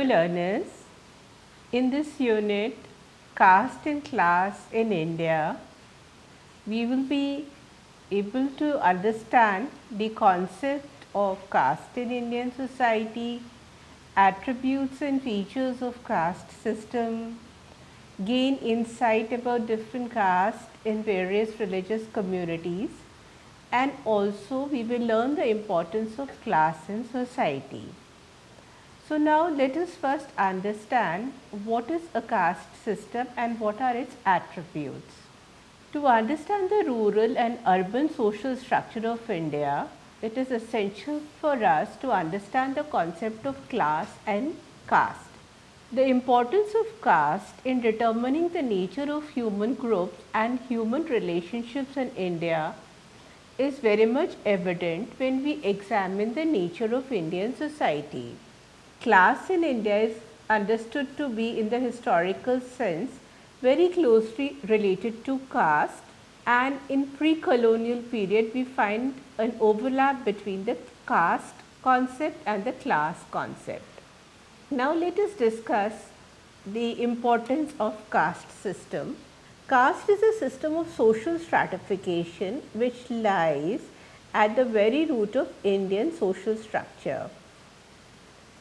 Dear learners, in this unit, Caste and Class in India, we will be able to understand the concept of caste in Indian society, attributes and features of caste system, gain insight about different castes in various religious communities, and also we will learn the importance of class in society. So now let us first understand what is a caste system and what are its attributes. To understand the rural and urban social structure of India, it is essential for us to understand the concept of class and caste. The importance of caste in determining the nature of human groups and human relationships in India is very much evident when we examine the nature of Indian society. Class in India is understood to be, in the historical sense, very closely related to caste, and in pre-colonial period we find an overlap between the caste concept and the class concept. Now let us discuss the importance of caste system. Caste is a system of social stratification which lies at the very root of Indian social structure.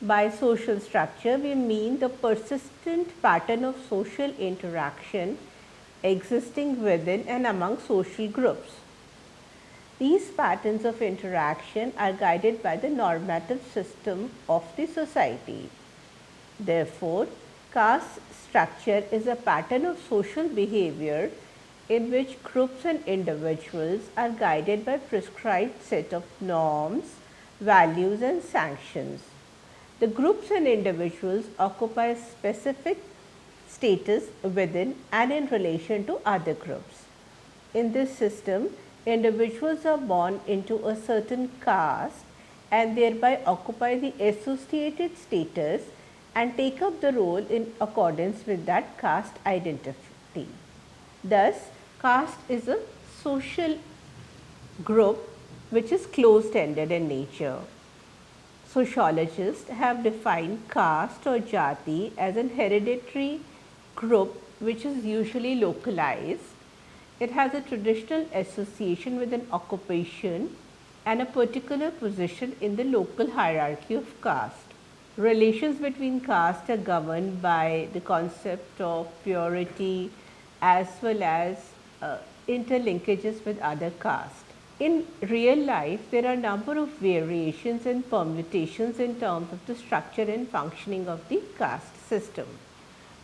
By social structure, we mean the persistent pattern of social interaction existing within and among social groups. These patterns of interaction are guided by the normative system of the society. Therefore, caste structure is a pattern of social behavior in which groups and individuals are guided by prescribed set of norms, values and sanctions. The groups and individuals occupy a specific status within and in relation to other groups. In this system, individuals are born into a certain caste and thereby occupy the associated status and take up the role in accordance with that caste identity. Thus, caste is a social group which is closed-ended in nature. Sociologists have defined caste or jati as an hereditary group which is usually localized. It has a traditional association with an occupation and a particular position in the local hierarchy of caste. Relations between caste are governed by the concept of purity as well as interlinkages with other castes. In real life, there are a number of variations and permutations in terms of the structure and functioning of the caste system.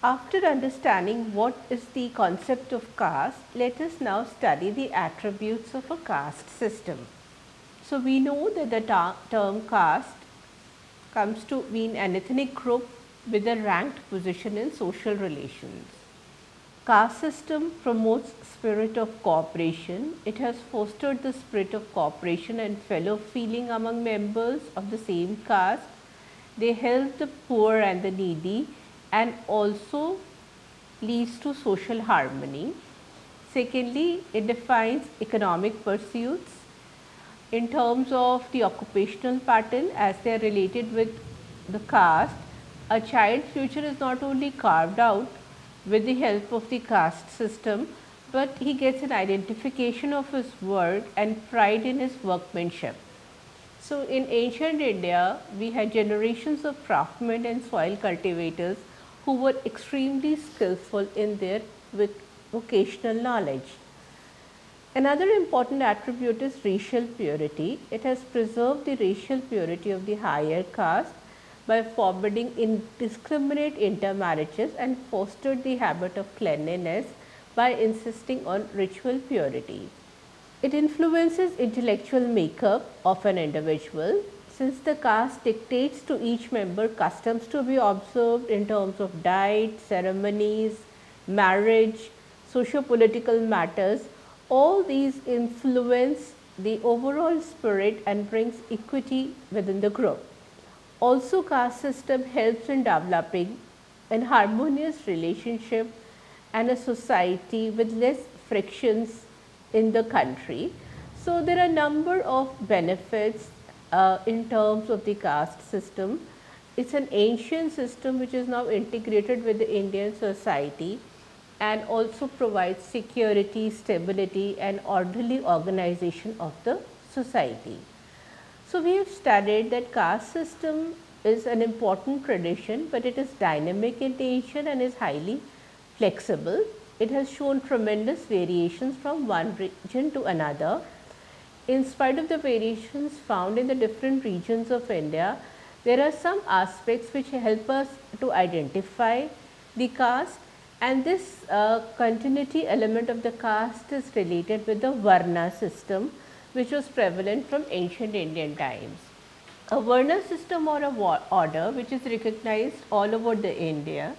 After understanding what is the concept of caste, let us now study the attributes of a caste system. So, we know that the term caste comes to mean an ethnic group with a ranked position in social relations. Caste system promotes spirit of cooperation. It has fostered the spirit of cooperation and fellow feeling among members of the same caste. They help the poor and the needy and also leads to social harmony. Secondly, it defines economic pursuits in terms of the occupational pattern as they are related with the caste. A child's future is not only carved out with the help of the caste system, but he gets an identification of his work and pride in his workmanship. So, in ancient India, we had generations of craftsmen and soil cultivators who were extremely skillful in their vocational knowledge. Another important attribute is racial purity. It has preserved the racial purity of the higher caste by forbidding indiscriminate intermarriages and fostered the habit of cleanliness by insisting on ritual purity. It influences intellectual makeup of an individual since the caste dictates to each member customs to be observed in terms of diet, ceremonies, marriage, socio-political matters. All these influence the overall spirit and brings equity within the group. Also, caste system helps in developing an harmonious relationship and a society with less frictions in the country. So, there are a number of benefits in terms of the caste system. It's an ancient system which is now integrated with the Indian society and also provides security, stability and orderly organization of the society. So, we have studied that caste system is an important tradition, but it is dynamic in nature and is highly flexible. It has shown tremendous variations from one region to another. In spite of the variations found in the different regions of India, there are some aspects which help us to identify the caste, and this continuity element of the caste is related with the Varna system, which was prevalent from ancient Indian times. A Varna system or a order which is recognized all over the India.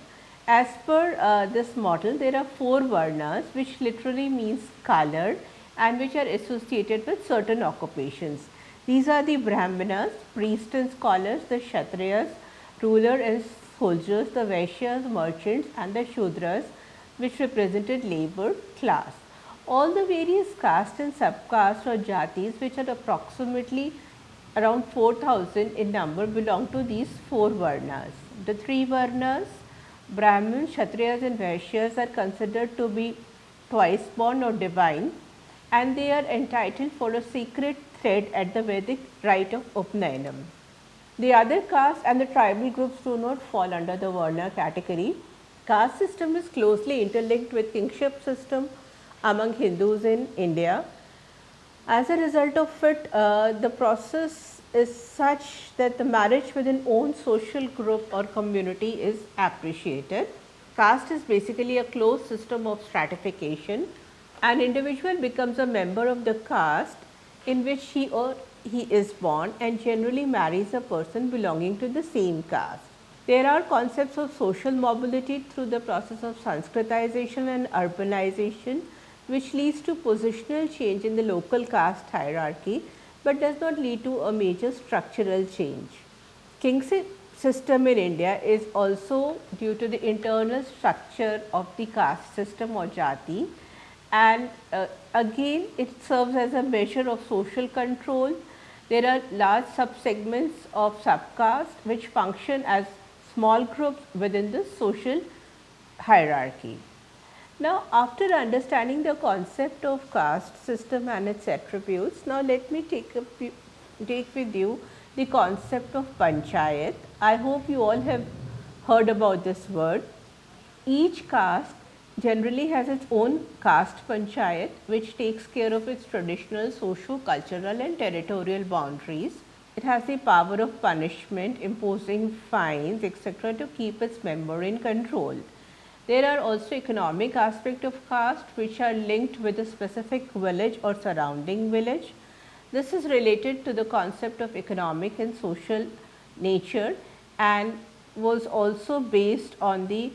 As per this model, there are 4 Varnas, which literally means colored and which are associated with certain occupations. These are the Brahmanas, priests and scholars, the Kshatriyas, ruler and soldiers, the Vaishyas, merchants and the Shudras, which represented labor class. All the various castes and subcastes or jatis, which are approximately around 4,000 in number, belong to these 4 Varnas. The 3 Varnas, Brahmins, Kshatriyas and Vaishyas, are considered to be twice born or divine, and they are entitled for a sacred thread at the Vedic rite of Upnayanam. The other castes and the tribal groups do not fall under the Varna category. Caste system is closely interlinked with kingship system among Hindus in India. As a result of it, the process is such that the marriage within own social group or community is appreciated. Caste is basically a closed system of stratification. An individual becomes a member of the caste in which he or he is born and generally marries a person belonging to the same caste. There are concepts of social mobility through the process of Sanskritization and urbanization, which leads to positional change in the local caste hierarchy, but does not lead to a major structural change. Kingship system in India is also due to the internal structure of the caste system or jati, and again it serves as a measure of social control. There are large subsegments of subcaste which function as small groups within the social hierarchy. Now, after understanding the concept of caste system and its attributes, now let me take with you the concept of panchayat. I hope you all have heard about this word. Each caste generally has its own caste panchayat, which takes care of its traditional, socio-cultural and territorial boundaries. It has the power of punishment, imposing fines, etc., to keep its member in control. There are also economic aspects of caste which are linked with a specific village or surrounding village. This is related to the concept of economic and social nature and was also based on the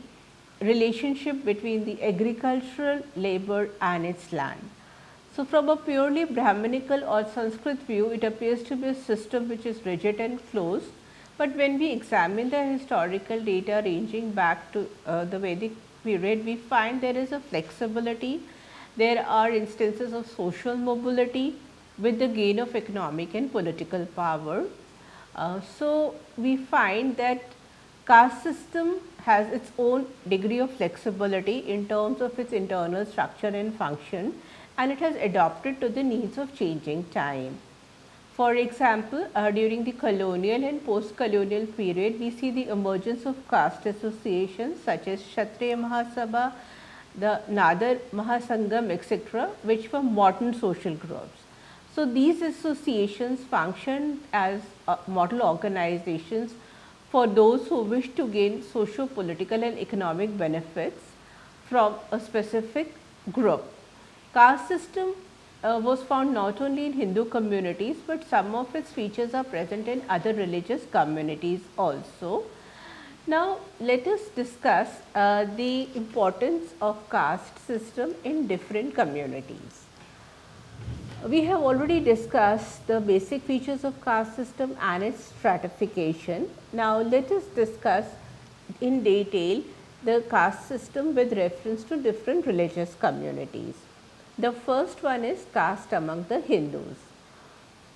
relationship between the agricultural labor and its land. So, from a purely Brahminical or Sanskrit view, it appears to be a system which is rigid and closed, but when we examine the historical data ranging back to the Vedic period, we find there is a flexibility. There are instances of social mobility with the gain of economic and political power. So, we find that caste system has its own degree of flexibility in terms of its internal structure and function, and it has adapted to the needs of changing time. For example, during the colonial and post-colonial period, we see the emergence of caste associations such as Kshatriya Mahasabha, the Nadar Mahasangam, etc., which were modern social groups. So, these associations function as model organizations for those who wish to gain socio-political and economic benefits from a specific group. Caste system was found not only in Hindu communities, but some of its features are present in other religious communities also. Now, let us discuss the importance of caste system in different communities. We have already discussed the basic features of caste system and its stratification. Now, let us discuss in detail the caste system with reference to different religious communities. The first one is caste among the Hindus.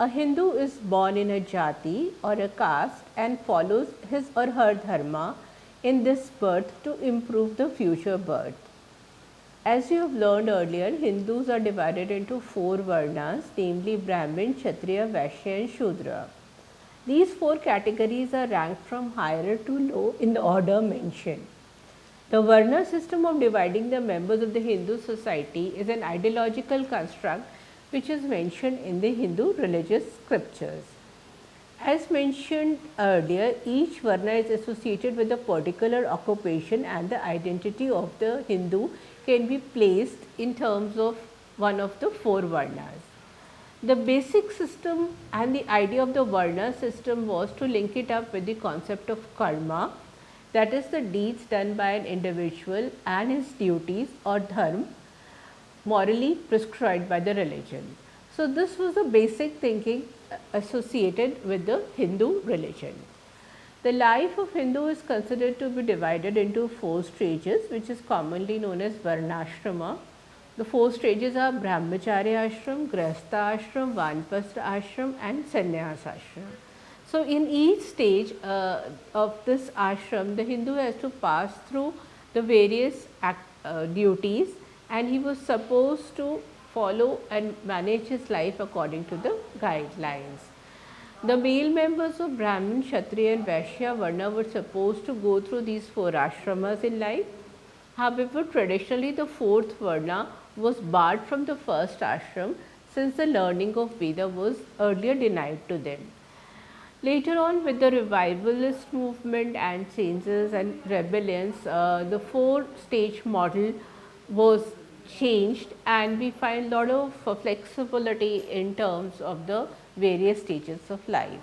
A Hindu is born in a jati or a caste and follows his or her dharma in this birth to improve the future birth. As you have learned earlier, Hindus are divided into four varnas, namely Brahmin, Kshatriya, Vaishya and Shudra. These four categories are ranked from higher to low in the order mentioned. The Varna system of dividing the members of the Hindu society is an ideological construct which is mentioned in the Hindu religious scriptures. As mentioned earlier, each Varna is associated with a particular occupation and the identity of the Hindu can be placed in terms of one of the four Varnas. The basic system and the idea of the Varna system was to link it up with the concept of karma, that is the deeds done by an individual and his duties or dharma morally prescribed by the religion. So, this was the basic thinking associated with the Hindu religion. The life of Hindu is considered to be divided into four stages, which is commonly known as Varnashrama. The four stages are Brahmacharya ashram, Grihastha ashram, Vanprastha ashram and Sannyas ashram. So, in each stage of this ashram, the Hindu has to pass through the various duties, and he was supposed to follow and manage his life according to the guidelines. The male members of Brahmin, Kshatriya and Vaishya Varna were supposed to go through these four ashramas in life. However, traditionally the fourth Varna was barred from the first ashram since the learning of Veda was earlier denied to them. Later on, with the revivalist movement and changes and rebellions, the four-stage model was changed and we find a lot of flexibility in terms of the various stages of life.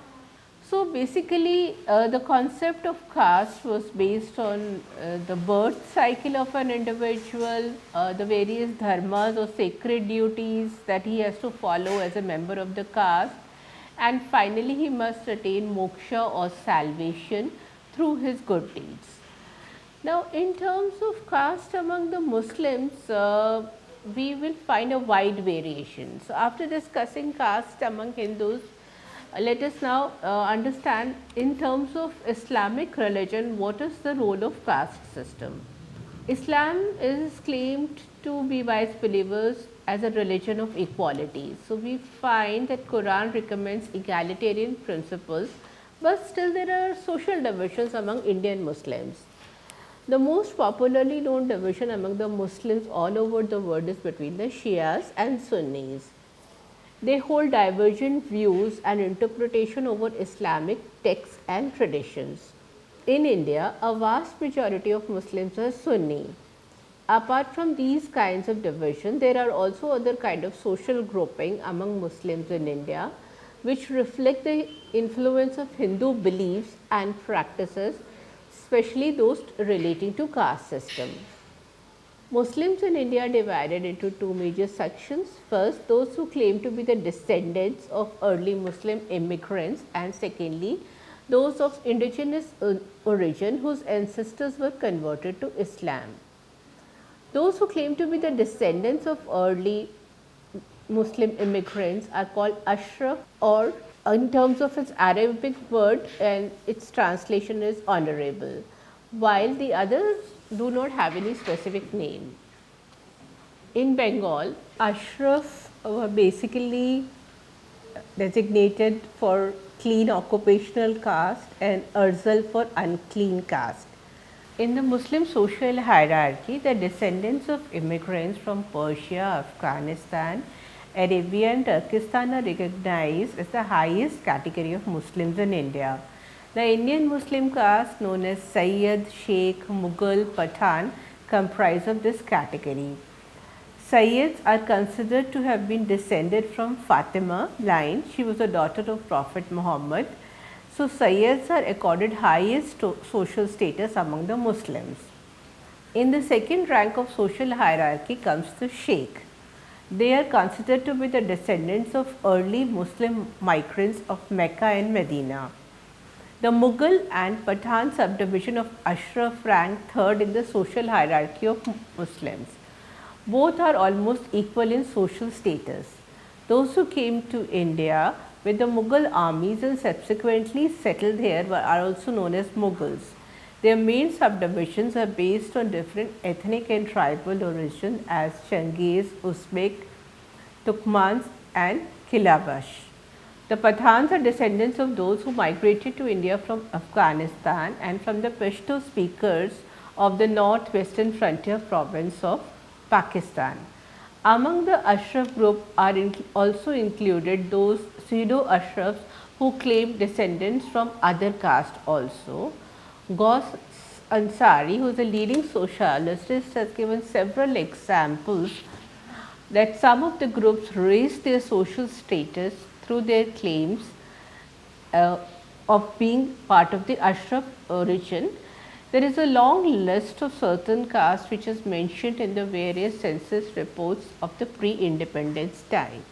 So, basically the concept of caste was based on the birth cycle of an individual, the various dharmas or sacred duties that he has to follow as a member of the caste, and finally he must attain moksha or salvation through his good deeds. Now, in terms of caste among the Muslims, we will find a wide variation. So, after discussing caste among Hindus, let us now understand in terms of Islamic religion, what is the role of caste system. Islam is claimed to be by its believers as a religion of equality. So, we find that Quran recommends egalitarian principles, but still there are social divisions among Indian Muslims. The most popularly known division among the Muslims all over the world is between the Shias and Sunnis. They hold divergent views and interpretation over Islamic texts and traditions. In India, a vast majority of Muslims are Sunni. Apart from these kinds of division, there are also other kind of social grouping among Muslims in India, which reflect the influence of Hindu beliefs and practices, especially those relating to caste system. Muslims in India are divided into two major sections. First, those who claim to be the descendants of early Muslim immigrants, and secondly, those of indigenous origin whose ancestors were converted to Islam. Those who claim to be the descendants of early Muslim immigrants are called Ashraf, or in terms of its Arabic word, and its translation is honorable, while the others do not have any specific name. In Bengal, Ashraf were basically designated for clean occupational caste and Arzal for unclean caste. In the Muslim social hierarchy, the descendants of immigrants from Persia, Afghanistan, Arabia and Turkestan are recognized as the highest category of Muslims in India. The Indian Muslim caste known as Sayyid, Sheikh, Mughal, Pathan comprise of this category. Sayyids are considered to have been descended from Fatima line. She was a daughter of Prophet Muhammad. So, Sayyids are accorded highest social status among the Muslims. In the second rank of social hierarchy comes the Sheikh. They are considered to be the descendants of early Muslim migrants of Mecca and Medina. The Mughal and Pathan subdivision of Ashraf rank third in the social hierarchy of Muslims. Both are almost equal in social status. Those who came to India where the Mughal armies and subsequently settled here are also known as Mughals. Their main subdivisions are based on different ethnic and tribal origins as Changiz, Uzbek, Turkmans and Kilabash. The Pathans are descendants of those who migrated to India from Afghanistan and from the Pashto speakers of the northwestern frontier province of Pakistan. Among the Ashraf group are also included those pseudo Ashrafs who claim descendants from other castes also. Ghaus Ansari, who is a leading sociologist, has given several examples that some of the groups raise their social status through their claims of being part of the Ashraf origin. There is a long list of certain castes which is mentioned in the various census reports of the pre-independence time.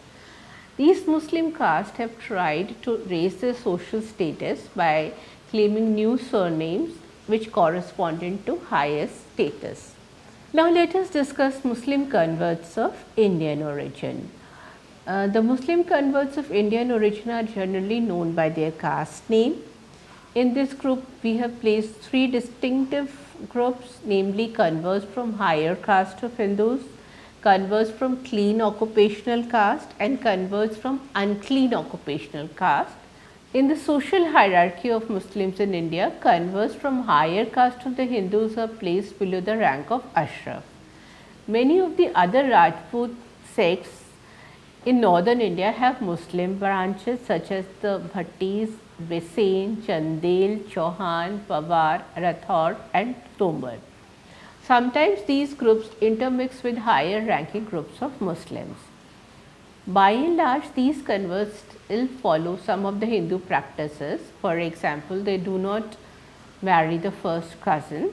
These Muslim castes have tried to raise their social status by claiming new surnames which corresponded to higher status. Now let us discuss Muslim converts of Indian origin. The Muslim converts of Indian origin are generally known by their caste name. In this group, we have placed three distinctive groups, namely converts from higher caste of Hindus, converts from clean occupational caste and converts from unclean occupational caste. In the social hierarchy of Muslims in India, converts from higher caste of the Hindus are placed below the rank of Ashraf. Many of the other Rajput sects in northern India have Muslim branches such as the Bhattis, Bisain, Chandel, Chauhan, Pawar, Rathod and Tomar. Sometimes these groups intermix with higher ranking groups of Muslims. By and large, these converts still follow some of the Hindu practices. For example, they do not marry the first cousin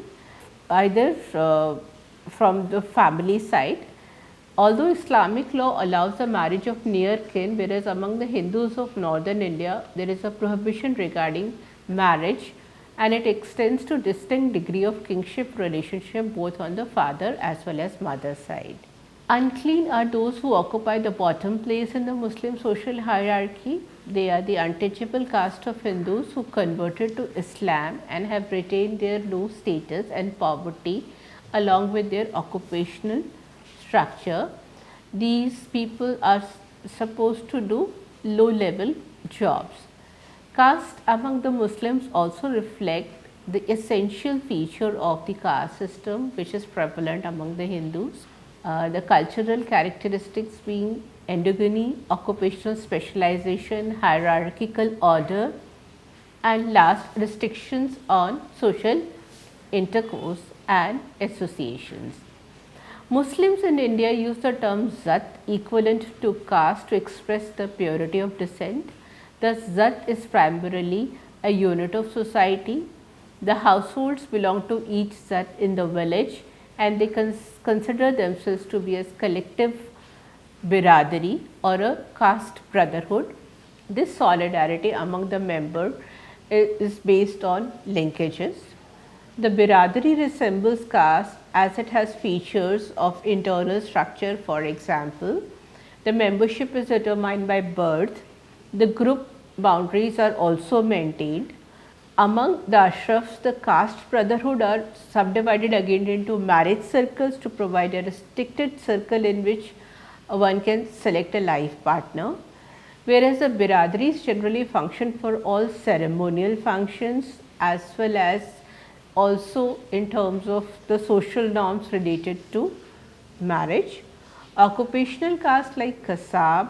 either from the family side. Although Islamic law allows the marriage of near kin, whereas among the Hindus of northern India, there is a prohibition regarding marriage and it extends to distinct degree of kingship relationship both on the father as well as mother side. Unclean are those who occupy the bottom place in the Muslim social hierarchy. They are the untouchable caste of Hindus who converted to Islam and have retained their low status and poverty along with their occupational structure. These people are supposed to do low level jobs. Caste among the Muslims also reflect the essential feature of the caste system which is prevalent among the Hindus. The cultural characteristics being endogamy, occupational specialization, hierarchical order and last restrictions on social intercourse and associations. Muslims in India use the term Zat equivalent to caste to express the purity of descent. Thus, Zat is primarily a unit of society. The households belong to each Zat in the village and they consider themselves to be a collective biradari or a caste brotherhood. This solidarity among the members is based on linkages. The biradari resembles caste as it has features of internal structure. For example, the membership is determined by birth. The group boundaries are also maintained. Among the Ashrafs, the caste brotherhood are subdivided again into marriage circles to provide a restricted circle in which one can select a life partner, whereas the biradaris generally function for all ceremonial functions as well as also in terms of the social norms related to marriage. Occupational castes like Kasab,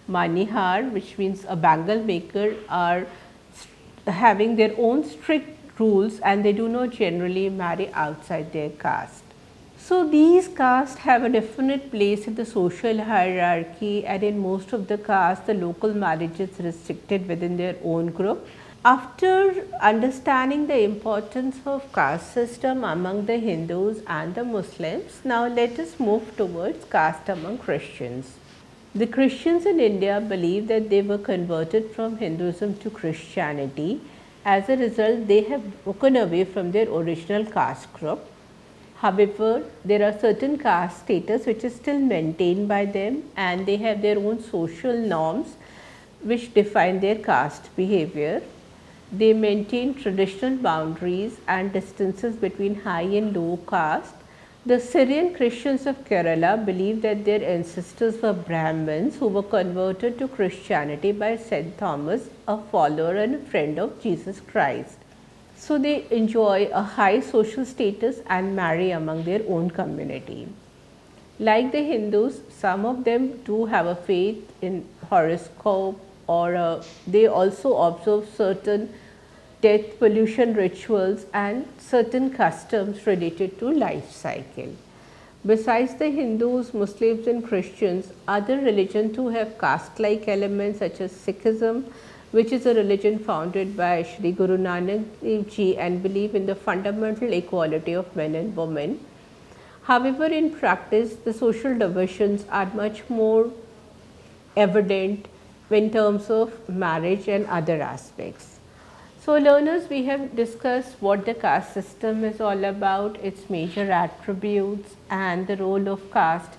Manihar, which means a bangle maker, are having their own strict rules and they do not generally marry outside their caste. So, these castes have a definite place in the social hierarchy and in most of the castes the local marriage is restricted within their own group. After understanding the importance of caste system among the Hindus and the Muslims, now let us move towards caste among Christians. The Christians in India believe that they were converted from Hinduism to Christianity. As a result, they have broken away from their original caste group. However, there are certain caste status which is still maintained by them and they have their own social norms which define their caste behavior. They maintain traditional boundaries and distances between high and low caste. The Syrian Christians of Kerala believe that their ancestors were Brahmins who were converted to Christianity by St. Thomas, a follower and a friend of Jesus Christ. So they enjoy a high social status and marry among their own community. Like the Hindus, some of them do have a faith in horoscope, or they also observe certain death pollution rituals and certain customs related to life cycle. Besides the Hindus, Muslims and Christians, other religions too have caste-like elements such as Sikhism, which is a religion founded by Shri Guru Nanak Dev Ji and believe in the fundamental equality of men and women. However, in practice, the social divisions are much more evident in terms of marriage and other aspects. So, learners, we have discussed what the caste system is all about, its major attributes and the role of caste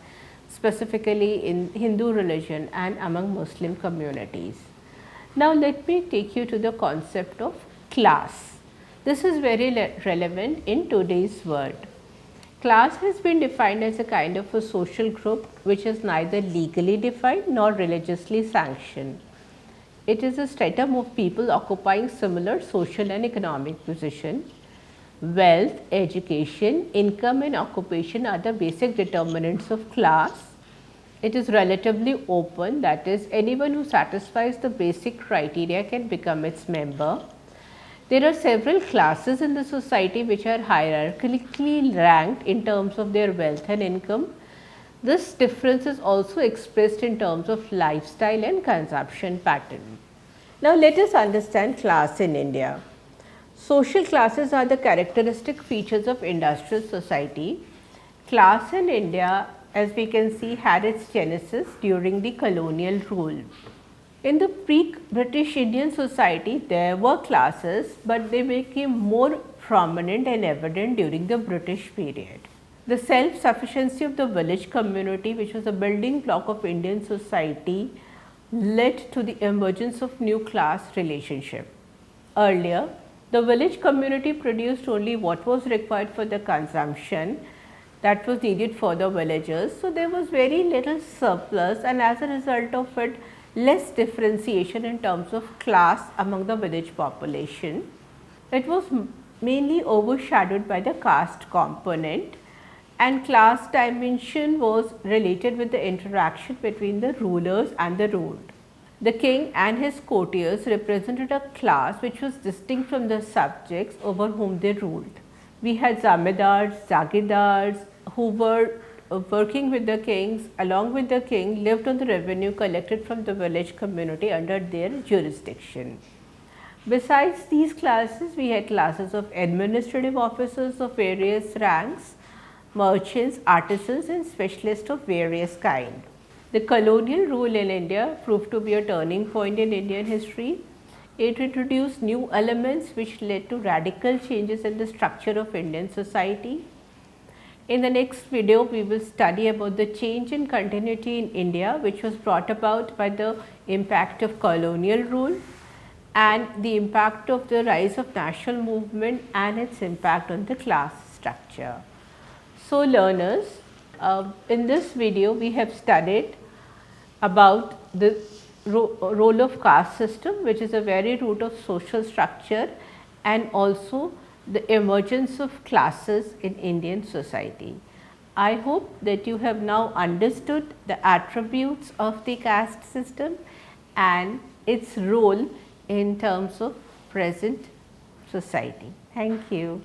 specifically in Hindu religion and among Muslim communities. Now, let me take you to the concept of class. This is very relevant in today's world. Class has been defined as a kind of a social group which is neither legally defined nor religiously sanctioned. It is a stratum of people occupying similar social and economic position. Wealth, education, income and occupation are the basic determinants of class. It is relatively open, that is, anyone who satisfies the basic criteria can become its member. There are several classes in the society which are hierarchically ranked in terms of their wealth and income. This difference is also expressed in terms of lifestyle and consumption pattern. Now, let us understand class in India. Social classes are the characteristic features of industrial society. Class in India, as we can see, had its genesis during the colonial rule. In the pre-British Indian society, there were classes, but they became more prominent and evident during the British period. The self-sufficiency of the village community, which was a building block of Indian society, led to the emergence of new class relationship. Earlier, the village community produced only what was required for the consumption that was needed for the villagers. So, there was very little surplus, and as a result of it, less differentiation in terms of class among the village population. It was mainly overshadowed by the caste component, and class dimension was related with the interaction between the rulers and the ruled. The king and his courtiers represented a class which was distinct from the subjects over whom they ruled. We had zamindars, zagidars who were working with the kings, along with the king, lived on the revenue collected from the village community under their jurisdiction. Besides these classes, we had classes of administrative officers of various ranks, merchants, artisans and specialists of various kind. The colonial rule in India proved to be a turning point in Indian history. It introduced new elements which led to radical changes in the structure of Indian society. In the next video, we will study about the change in continuity in India, which was brought about by the impact of colonial rule and the impact of the rise of national movement and its impact on the class structure. So, learners, in this video, we have studied about the role of caste system, which is a very root of social structure, and also the emergence of classes in Indian society. I hope that you have now understood the attributes of the caste system and its role in terms of present society. Thank you.